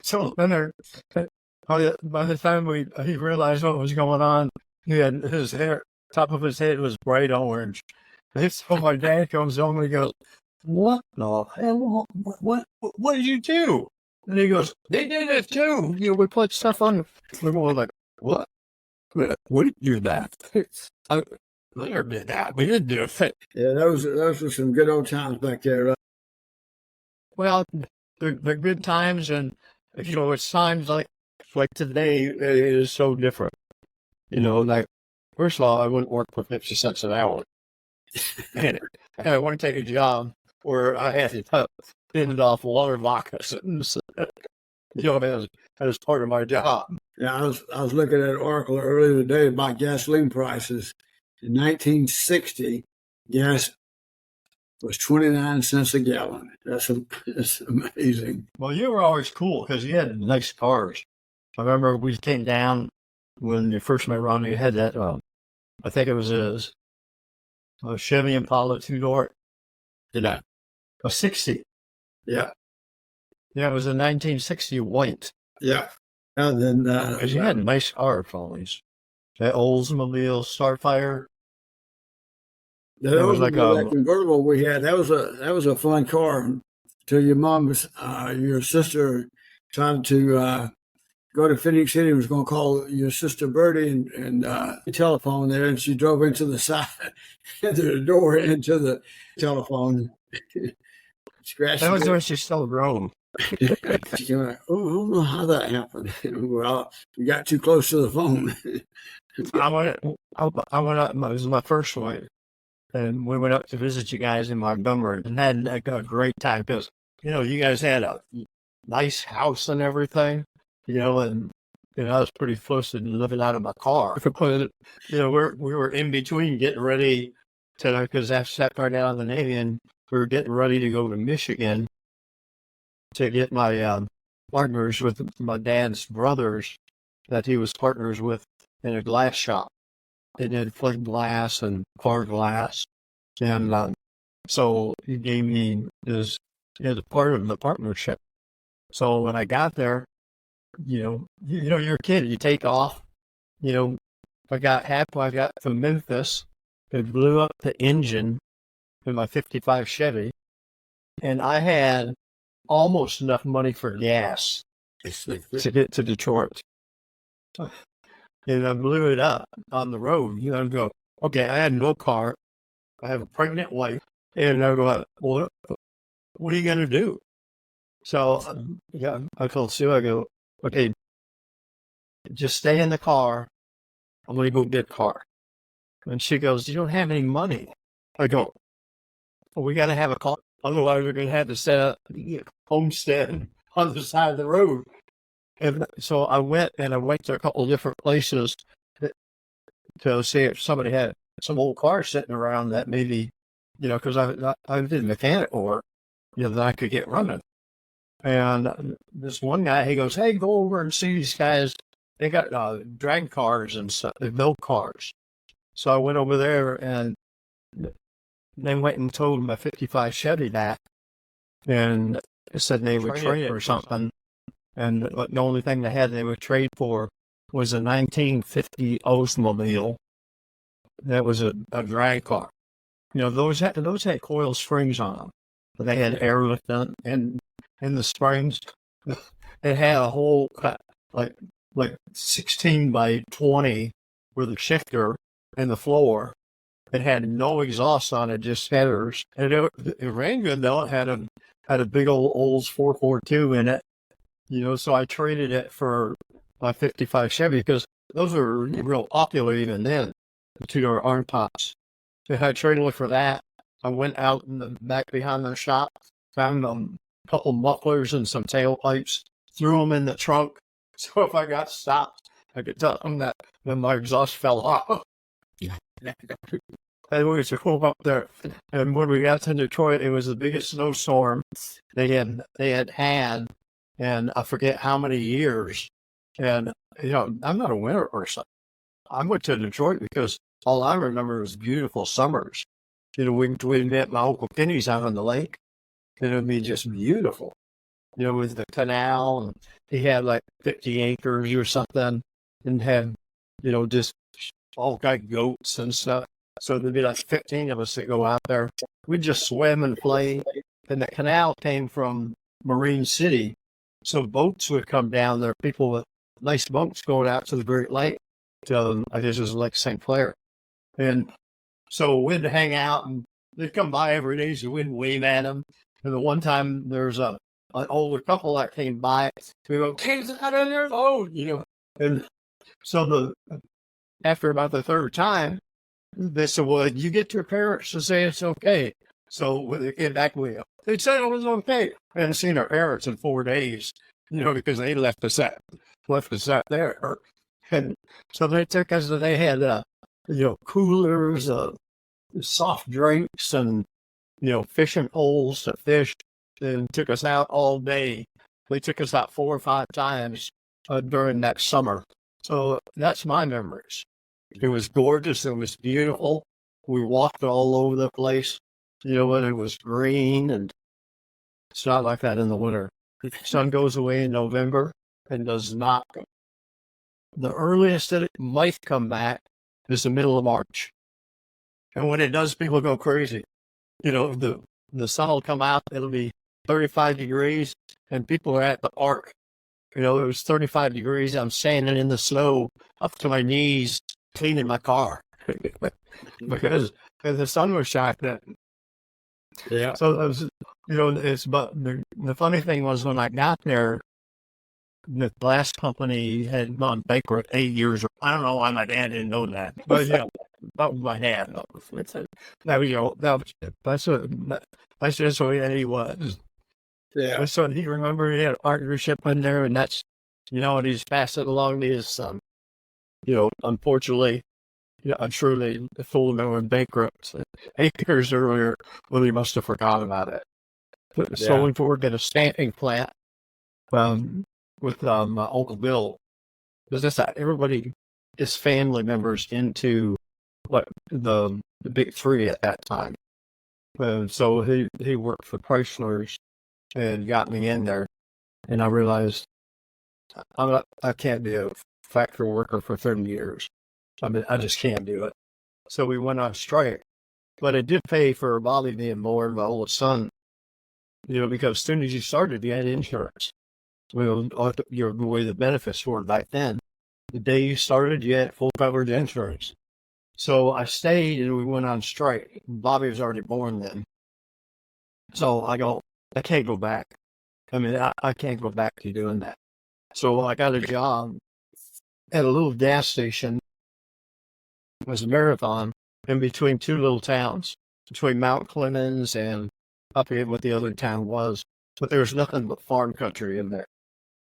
So Leonard, by the time he realized what was going on, he had his hair top of his head was bright orange. And so my dad comes home and he goes, "What the hell? What did you do?" And he goes, "They did it too. We put stuff on." We're more like, "What? We didn't do that. I never did that. We didn't do it."
Yeah, those were some good old times back there, right?
Well, they're good times, and it's times like today it is so different. Like first of all, I wouldn't work for 50 cents an hour, and I want to take a job where I had to fend off water moccasins. As part of my job.
Yeah, I was looking at an article earlier today about gasoline prices. In 1960, gas was 29 cents a gallon. That's amazing.
Well, you were always cool because you had nice cars. I remember we came down when you first met Ronnie. You had that, I think it was a Chevy Impala 2-door.
Yeah.
A 60.
Yeah.
Yeah, it was a 1960 white.
Yeah. And then
Because you had nice cars, always. That Oldsmobile Starfire.
that was like that convertible we had. That was a fun car until your mom was your sister tried to go to Phoenix City, was going to call your sister Bertie and the telephone there, and she drove into the side, into the door, into the telephone.
That was when she still grown.
She came like, "Oh, I don't know how that happened." Well, we got too close to the phone.
I went up, it was my first one, and we went up to visit you guys in Montgomery, and had a great time because, you guys had a nice house and everything, and I was pretty close to living out of my car. But, we were in between getting ready because I sat right out of the Navy, and we were getting ready to go to Michigan to get my partners with my dad's brothers that he was partners with in a glass shop. They did plate glass and car glass. And so he gave me his part of the partnership. So when I got there, you're a kid, you take off. I got to Memphis. It blew up the engine in my 55 Chevy. And I had almost enough money for gas to get to Detroit. And I blew it up on the road. I go, okay, I had no car. I have a pregnant wife. And I go, well, what are you going to do? So, I told Sue, I go, okay, just stay in the car. I'm going to go get a car. And she goes, you don't have any money. I go, well, we got to have a car. Otherwise, we're going to have to set up a homestead on the side of the road. And so I went to a couple of different places to see if somebody had some old car sitting around that maybe, because I did mechanic work, that I could get running. And this one guy, he goes, hey, go over and see these guys. They got drag cars and stuff. They build cars. So I went over there and they went and told my 55 Chevy that, and said they would trade it for something. And the only thing they would trade for was a 1950 Oldsmobile. That was a drag car. Those had coil springs on them. But they had airlift on, and in the springs, it had a whole like 16 by 20 with a shifter in the floor. It had no exhaust on it, just headers. And it ran good though. It had a big old Olds 442 in it. So I traded it for my 55 Chevy because those were real popular even then, the 2-door arm tops. So I traded it for that. I went out in the back behind the shop, found a couple mufflers and some tailpipes, threw them in the trunk. So if I got stopped, I could tell them that then my exhaust fell off. And we drove up there. And when we got to Detroit, it was the biggest snowstorm they had. And I forget how many years. And, I'm not a winter person. I went to Detroit because all I remember was beautiful summers. We'd met my Uncle Kenny's out on the lake. And it would be just beautiful. With the canal. And he had like 50 acres or something. And had, just all got goats and stuff. So there'd be like 15 of us that go out there. We'd just swim and play. And the canal came from Marine City. So boats would come down there, people with nice boats going out to the Great Lake. I guess it was Lake St. Clair. And so we'd hang out and they'd come by every day, so we'd wave at them. And the one time there's an older couple that came by, we go, "Kids out in there, oh," And so after about the third time, they said, "Well, you get your parents to say it's okay." So when they came back, they said it was okay. I hadn't seen our parents in 4 days, because they left us out there. And so they took us, they had, coolers, soft drinks and, fishing poles to fish, and took us out all day. They took us out 4 or 5 times during that summer. So that's my memories. It was gorgeous. It was beautiful. We walked all over the place, and it was green, and it's not like that in the winter. The sun goes away in November and does not. The earliest that it might come back is the middle of March. And when it does, people go crazy. The sun will come out, it'll be 35 degrees, and people are at the park. It was 35 degrees. I'm standing in the snow up to my knees, cleaning my car because the sun was shining.
Yeah.
So that was, but the funny thing was when I got there, the glass company had gone bankrupt 8 years. I don't know why my dad didn't know that, but that was my dad. That's just what he was.
Yeah.
So he remembered he had a partnership in there, and that's, and he's passed it along to his son. Unfortunately, I'm sure they told him they were bankrupt 8 years earlier. Well, he must have forgot about it. So we worked at a stamping plant with my Uncle Bill. Because that's how everybody is family members into the big three at that time. And so he worked for Chrysler's and got me in there. And I realized I can't be a factory worker for 30 years. I just can't do it. So we went on strike. But it did pay for Bobby being born, my oldest son, because as soon as you started, you had insurance. Well, the way the benefits were back then. The day you started, you had full coverage insurance. So I stayed and we went on strike. Bobby was already born then. So I can't go back. I can't go back to doing that. So I got a job at a little gas station. It was a marathon in between 2 little towns, between Mount Clemens and I forget what the other town was, but there was nothing but farm country in there.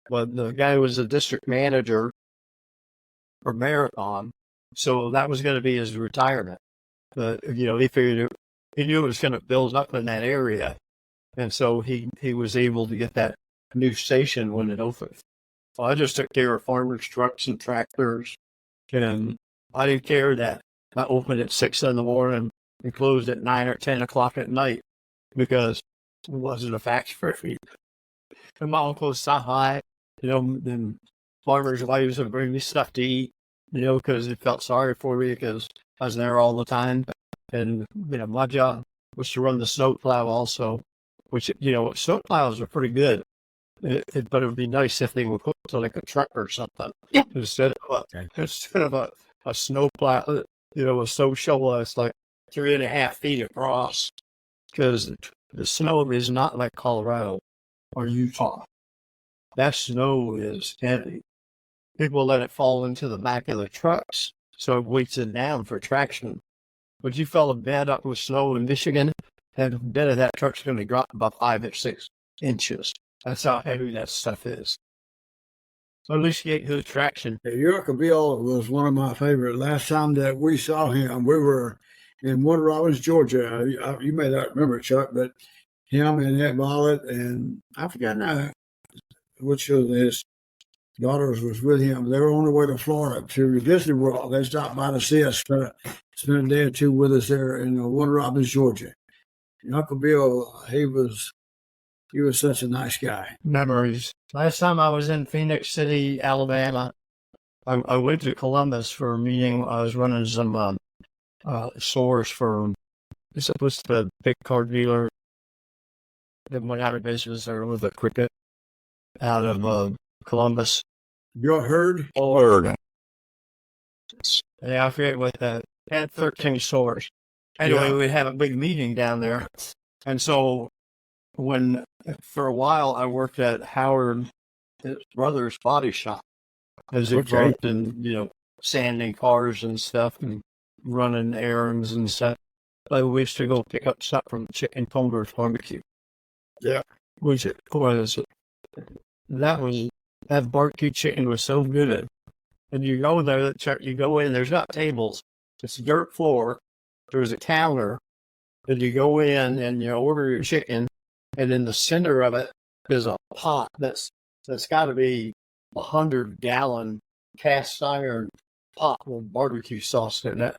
But the guy was a district manager for Marathon, so that was going to be his retirement. But, he figured he knew it was going to build up in that area. And so he was able to get that new station when it opened. So I just took care of farmers' trucks and tractors, and I didn't care that I opened at 6 in the morning and closed at 9 or 10 o'clock at night because it wasn't a factory. And my uncle was so high, and farmers' wives would bring me stuff to eat, because they felt sorry for me because I was there all the time. And, my job was to run the snowplow also, which, snowplows are pretty good. But it would be nice if they would hook to like a truck or something. Yeah. Instead of a snowplow, a snow shovel that's like 3.5 feet across. Because the snow is not like Colorado or Utah. That snow is heavy. People let it fall into the back of the trucks, so it weights it down for traction. But you fill a bed up with snow in Michigan, and the bed of that truck's going to drop about 5 or 6 inches. That's how heavy that stuff is. So at least you get good traction.
Your Uncle Bill was one of my favorite. Last time that we saw him, we were in Warner Robins, Georgia. You may not remember, Chuck, but him and Aunt Violet, and I forgot now which of his daughters was with him. They were on their way to Florida to Disney World. They stopped by to see us, spent a day or two with us there in Warner Robins, Georgia. And Uncle Bill, he was such a nice guy.
Memories. Last time I was in Phoenix City, Alabama, I went to Columbus for a meeting. I was running some stores for this was the big car dealer that went out of business there with a cricket out of Columbus.
Bill Hurd?
Lord.
Yeah, I forget what that had 13 stores. Anyway,
Yeah.
we had a big meeting down there. And so for a while I worked at Howard, his brother's body shop as he
Okay.
worked in, sanding cars and stuff and running errands and stuff. But we used to go pick up stuff from Chicken Combers Barbecue.
Yeah.
Which was, that barbecue chicken was so good. And you go there, you go in, there's not tables. It's a dirt floor. There's a counter. And you go in and you order your chicken. And in the center of it is a pot that's got to be 100-gallon cast iron pot with barbecue sauce in it.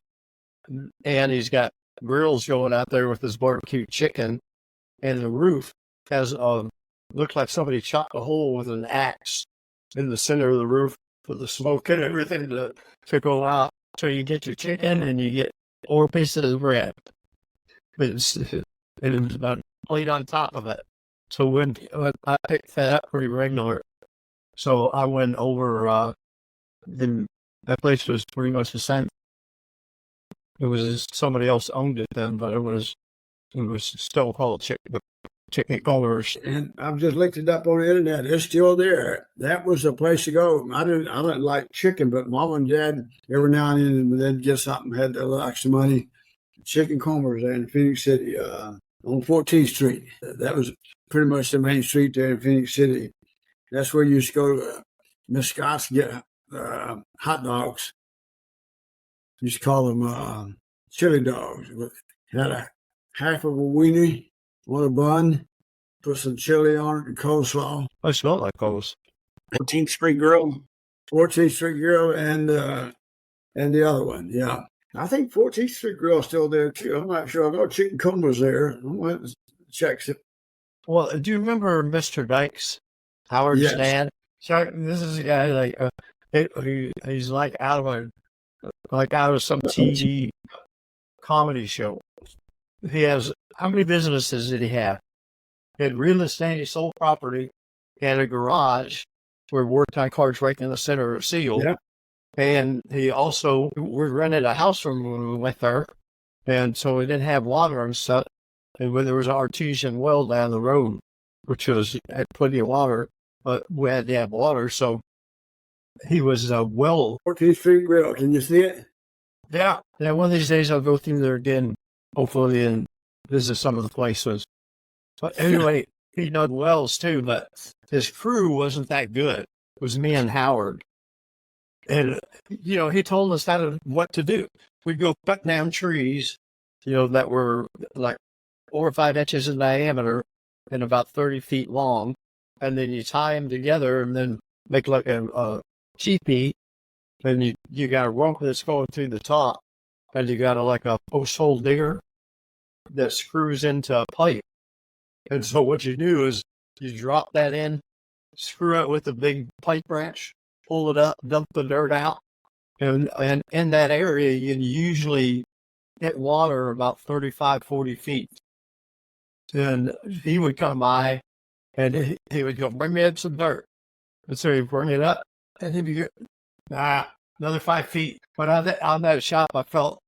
And he's got grills going out there with his barbecue chicken. And the roof looks like somebody chopped a hole with an axe in the center of the roof for the smoke and everything to go out. So you get your chicken and you get 4 pieces of bread. It's about a plate on top of it. So when I picked that up pretty regular, so I went over, then that place was pretty much the same. It was somebody else owned it then, but it was still called Chicken Colors.
And I've just looked it up on the internet. It's still there. That was the place to go. I didn't like chicken, but Mom and Dad, every now and then, they'd get something, had a little extra money. Chicken Combers there in Phoenix City, on 14th Street. That was pretty much the main street there in Phoenix City. That's where you used to go to Miss Scott's to get hot dogs. Used to call them chili dogs. Had a half of a weenie on a bun, put some chili on it and coleslaw.
I smell like those.
14th Street Grill.
14th Street Grill and the other one, yeah. I think 14th Street Grill is still there too. I'm not sure. I know Chicken Combers there. I'm going to check it.
Well, do you remember Mr. Dykes, Howard's
Yes.
dad? So this is a guy he's like out of some TV comedy show. He has, how many businesses did he have? He had real estate, he sold property. He had a garage where worked on cars right in the center of Seal.
Yeah.
And we rented a house from when we went there. And so we didn't have water and stuff. And when there was an artesian well down the road, which had plenty of water, but we had to have water. So he was a well.
14th Street Grill. Can you see it?
Yeah. One of these days I'll go through there again, hopefully, and visit some of the places. But anyway, he dug wells too, but his crew wasn't that good. It was me and Howard. And, he told us what to do. We'd go cut down trees, that were like 4 or 5 inches in diameter and about 30 feet long. And then you tie them together and then make like a teepee. And you got a rope that's going through the top. And you got like a post hole digger that screws into a pipe. And so what you do is you drop that in, screw it with a big pipe wrench, pull it up, dump the dirt out. And in that area, you usually hit water about 35, 40 feet. And he would come by and he would go, bring me up some dirt. And so he'd bring it up and he'd be, another 5 feet. But on that shop, I felt,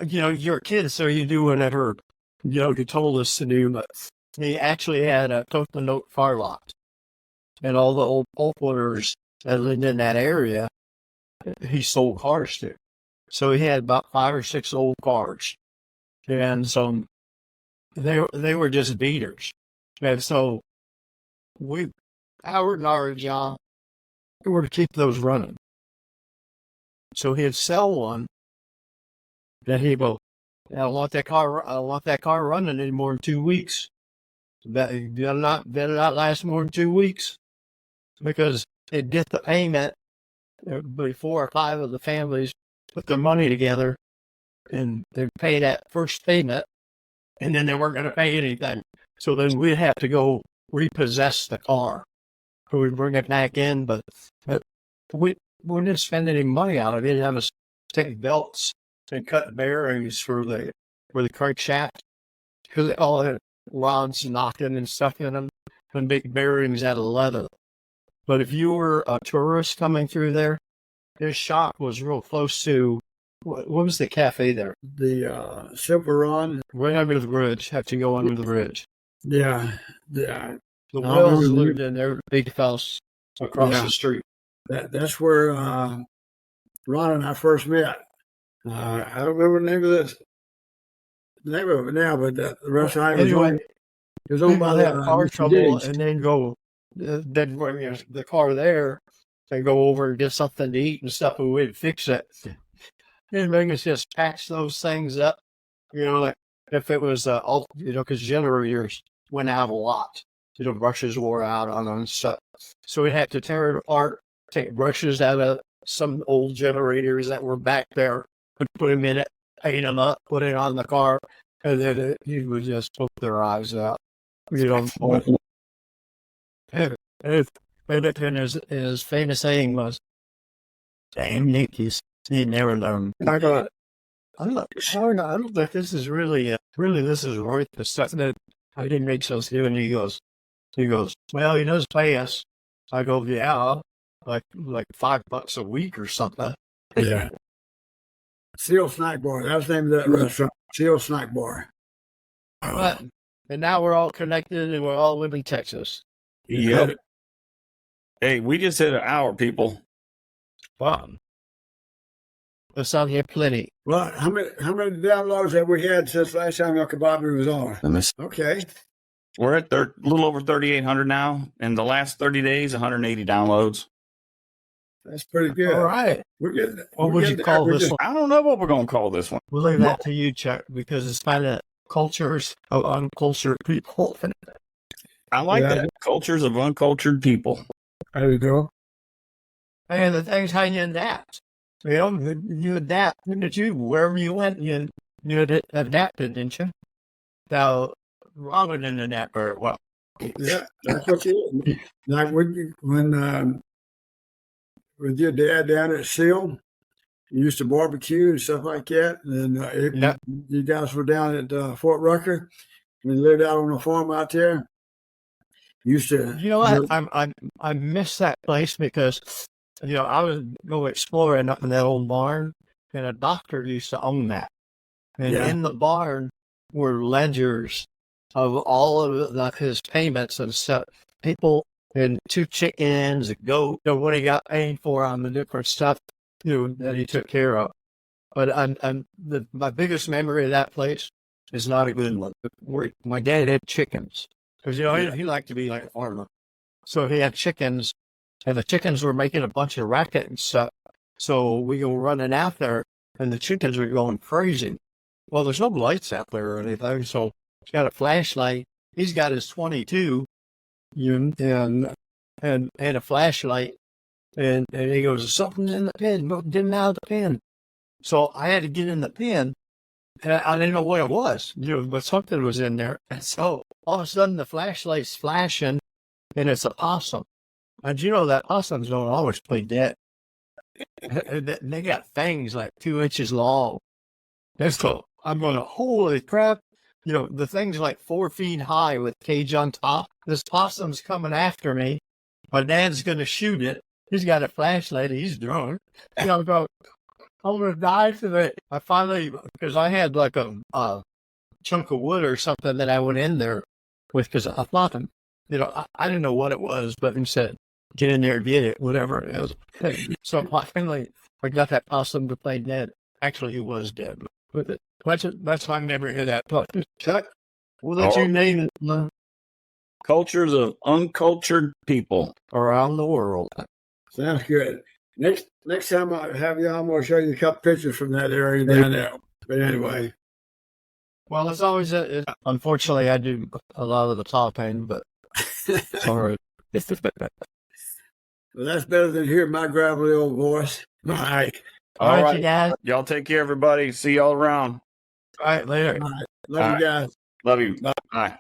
you're a kid, so you do whatever, you told us to do. But he actually had a total note fire locked. And all the old pulpwooders that lived in that area, he sold cars to. So he had about 5 or 6 old cars. And so they were just beaters. And so Howard and our job were to keep those running. So he'd sell one. Then he'd go, I don't want that car running any more than 2 weeks. Better not last more than 2 weeks. Because they'd get the payment. There'd be 4 or 5 of the families put their money together and they'd pay that first payment, and then they weren't going to pay anything. So then we'd have to go repossess the car. So we'd bring it back in, but we didn't spend any money on it. We didn't have to take belts and cut bearings for the crankshaft because they all had rods knocking and stuff in them and big bearings out of leather. But if you were a tourist coming through there, this shop was real close to what was the cafe there?
The Silver Run.
Right under the bridge. Have to go under the bridge.
Yeah.
The Wells lived in their big house across the street.
That's where Ron and I first met. I don't remember the name of it now, but the restaurant was owned by
that car trouble, and then bring the car there and go over and get something to eat and stuff, and we'd fix it. And Vegas just patch those things up, like if it was because generators went out a lot. Brushes wore out on them and stuff. So we had to tear it apart, take brushes out of some old generators that were back there, and put them in it, paint them up, put it on the car, and then you would just poke their eyes out. And his famous saying was, "Damn Yankees, they never learn." I don't think this is really this is worth the stuff that I didn't make so soon. And he goes, well, he does pay us. I go, yeah, like $5 a week or something.
Yeah. Seal Snack Bar. That was the name of that restaurant. Seal Snack Bar.
And now we're all connected and we're all living in Texas.
Yep. Hey, we just hit an hour, people.
Fun. That sounds like plenty.
Well, how many downloads have we had since last time Uncle Bobby was on? Okay.
We're at a little over 3,800 now. In the last 30 days, 180 downloads.
That's pretty good.
All right.
We're getting.
What would you call this one?
I don't know what we're going to call this one.
We'll leave that to you, Chuck, because it's kind of cultures of uncultured people.
I like that. Cultures of uncultured people.
There you go.
And the thing's how you adapt. You adapt. Wherever you went, you adapted, didn't you? Now, Robin didn't adapt very well.
Yeah, that's what you did. Like when with your dad down at Seal, you used to barbecue and stuff like that. And you guys were down at Fort Rucker. We lived out on a farm out there. Used to.
You know what? I miss that place because I would go exploring up in that old barn, and a doctor used to own that. And in the barn were ledgers of all of his payments and stuff. People and 2 chickens, a goat, what he got paid for on the different stuff that he took care of. But my biggest memory of that place is not a good one. My dad had chickens because he liked to be like a farmer, so he had chickens, and the chickens were making a bunch of racket and stuff. So we go running out there, and the chickens were going crazy. Well, there's no lights out there or anything, so he's got a flashlight. He's got his 22, and a flashlight, and he goes, "There's something in the pen, getting out of the pen." So I had to get in the pen, and I didn't know what it was, but something was in there. And so all of a sudden the flashlight's flashing, and it's a possum. And that possums don't always play dead. They got fangs like 2 inches long. And so I'm going, holy crap. The thing's like 4 feet high with cage on top. This possum's coming after me. My dad's going to shoot it. He's got a flashlight. He's drunk. I'm going to die today. I finally, because I had like a chunk of wood or something that I went in there with, because I thought, I didn't know what it was, but he said, get in there and get it, whatever it is. So finally, I got that possum to play dead. Actually, he was dead. But that's why I never hear that. Chuck, we'll let you name it.
Cultures of uncultured people
around the world.
Sounds good. Next time I have you, I'm going to show you a couple pictures from that area down there. But anyway.
Well, it's always, unfortunately, I do a lot of the talking, but sorry.
Well, that's better than hearing my gravelly old voice. All right.
All right, you guys.
Y'all take care, everybody. See y'all around.
All right, later.
All right. Love you guys.
Love you. Bye.